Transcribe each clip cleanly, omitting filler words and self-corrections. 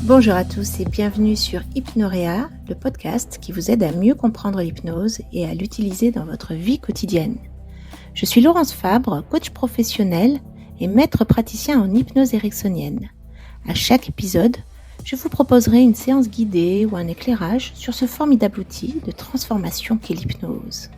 Bonjour à tous et bienvenue sur Hypnorea, le podcast qui vous aide à mieux comprendre l'hypnose et à l'utiliser dans votre vie quotidienne. Je suis Laurence Fabre, coach professionnel et maître praticien en hypnose ericksonienne. À chaque épisode, je vous proposerai une séance guidée ou un éclairage sur ce formidable outil de transformation qu'est l'hypnose.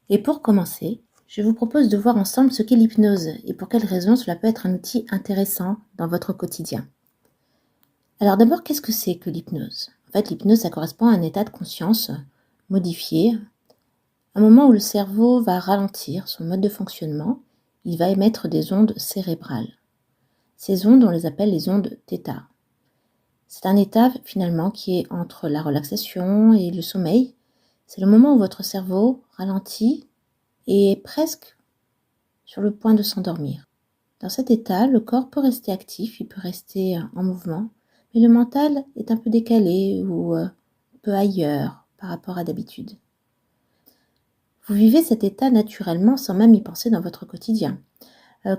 Et pour commencer, je vous propose de voir ensemble ce qu'est l'hypnose et pour quelles raisons cela peut être un outil intéressant dans votre quotidien. Alors d'abord, qu'est-ce que c'est que l'hypnose ? En fait, l'hypnose, ça correspond à un état de conscience modifié, un moment où le cerveau va ralentir son mode de fonctionnement, il va émettre des ondes cérébrales. Ces ondes, on les appelle les ondes θ. C'est un état finalement qui est entre la relaxation et le sommeil. C'est le moment où votre cerveau ralentit et est presque sur le point de s'endormir. Dans cet état, le corps peut rester actif, il peut rester en mouvement, mais le mental est un peu décalé ou un peu ailleurs par rapport à d'habitude. Vous vivez cet état naturellement sans même y penser dans votre quotidien.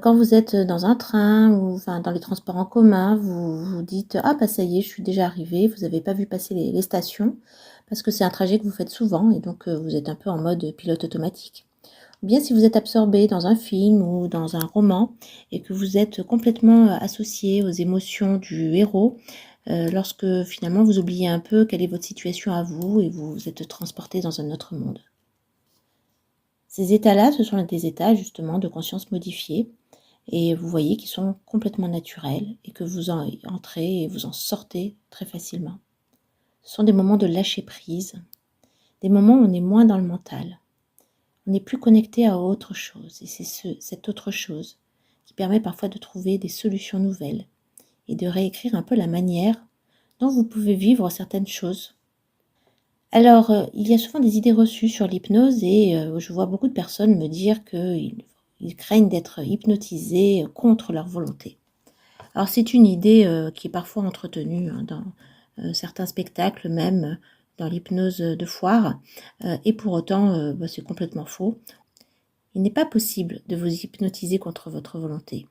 Quand vous êtes dans un train ou dans les transports en commun, vous vous dites « Ah bah ça y est, je suis déjà arrivé », vous n'avez pas vu passer les stations parce que c'est un trajet que vous faites souvent et donc vous êtes un peu en mode pilote automatique. Ou bien si vous êtes absorbé dans un film ou dans un roman et que vous êtes complètement associé aux émotions du héros, lorsque finalement vous oubliez un peu quelle est votre situation à vous et vous êtes transporté dans un autre monde. Ces états-là, ce sont des états justement de conscience modifiée et vous voyez qu'ils sont complètement naturels et que vous en entrez et vous en sortez très facilement. Ce sont des moments de lâcher prise, des moments où on est moins dans le mental. On est plus connecté à autre chose et c'est cette autre chose qui permet parfois de trouver des solutions nouvelles et de réécrire un peu la manière dont vous pouvez vivre certaines choses. Alors, il y a souvent des idées reçues sur l'hypnose et je vois beaucoup de personnes me dire qu'ils craignent d'être hypnotisés contre leur volonté. Alors, c'est une idée qui est parfois entretenue dans certains spectacles, même dans l'hypnose de foire, et pour autant, c'est complètement faux. Il n'est pas possible de vous hypnotiser contre votre volonté.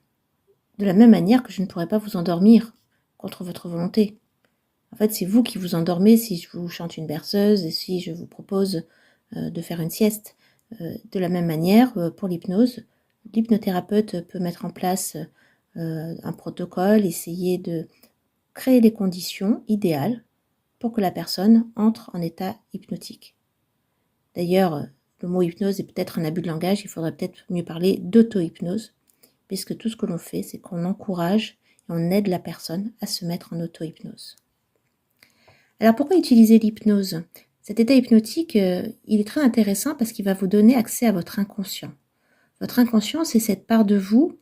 De la même manière que je ne pourrais pas vous endormir contre votre volonté. En fait, c'est vous qui vous endormez si je vous chante une berceuse et si je vous propose de faire une sieste. De la même manière, pour l'hypnose, l'hypnothérapeute peut mettre en place un protocole, essayer de créer les conditions idéales pour que la personne entre en état hypnotique. D'ailleurs, le mot hypnose est peut-être un abus de langage, il faudrait peut-être mieux parler d'auto-hypnose, puisque tout ce que l'on fait, c'est qu'on encourage et on aide la personne à se mettre en auto-hypnose. Alors pourquoi utiliser l'hypnose ? Cet état hypnotique, il est très intéressant parce qu'il va vous donner accès à votre inconscient. Votre inconscient, c'est cette part de vous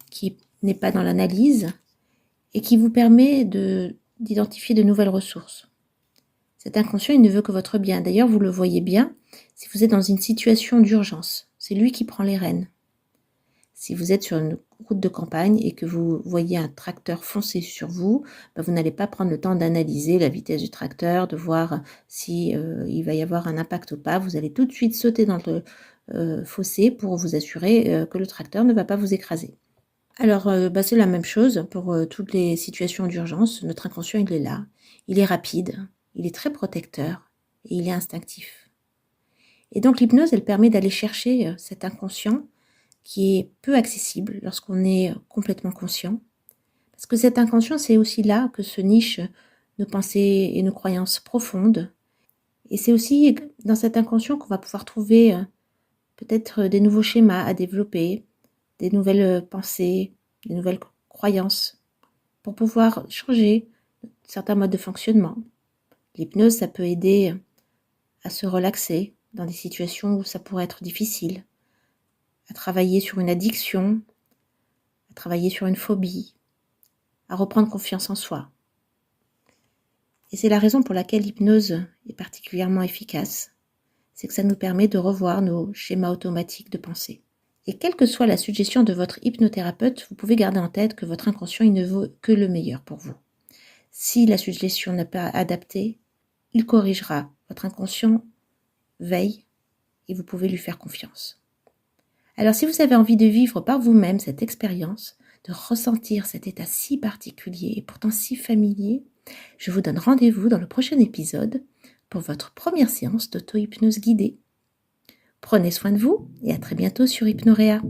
qui n'est pas dans l'analyse et qui vous permet d'identifier de nouvelles ressources. Cet inconscient, il ne veut que votre bien. D'ailleurs, vous le voyez bien si vous êtes dans une situation d'urgence. C'est lui qui prend les rênes. Si vous êtes sur une route de campagne et que vous voyez un tracteur foncer sur vous, vous n'allez pas prendre le temps d'analyser la vitesse du tracteur, de voir si il va y avoir un impact ou pas. Vous allez tout de suite sauter dans le fossé pour vous assurer que le tracteur ne va pas vous écraser. Alors, c'est la même chose pour toutes les situations d'urgence. Notre inconscient, il est là. Il est rapide, il est très protecteur et il est instinctif. Et donc, l'hypnose, elle permet d'aller chercher cet inconscient qui est peu accessible lorsqu'on est complètement conscient. Parce que cet inconscient, c'est aussi là que se nichent nos pensées et nos croyances profondes. Et c'est aussi dans cet inconscient qu'on va pouvoir trouver peut-être des nouveaux schémas à développer, des nouvelles pensées, des nouvelles croyances, pour pouvoir changer certains modes de fonctionnement. L'hypnose, ça peut aider à se relaxer dans des situations où ça pourrait être difficile, à travailler sur une addiction, à travailler sur une phobie, à reprendre confiance en soi. Et c'est la raison pour laquelle l'hypnose est particulièrement efficace, c'est que ça nous permet de revoir nos schémas automatiques de pensée. Et quelle que soit la suggestion de votre hypnothérapeute, vous pouvez garder en tête que votre inconscient, il ne vaut que le meilleur pour vous. Si la suggestion n'est pas adaptée, il corrigera. Votre inconscient veille et vous pouvez lui faire confiance. Alors si vous avez envie de vivre par vous-même cette expérience, de ressentir cet état si particulier et pourtant si familier, je vous donne rendez-vous dans le prochain épisode pour votre première séance d'auto-hypnose guidée. Prenez soin de vous et à très bientôt sur Hypnoréa.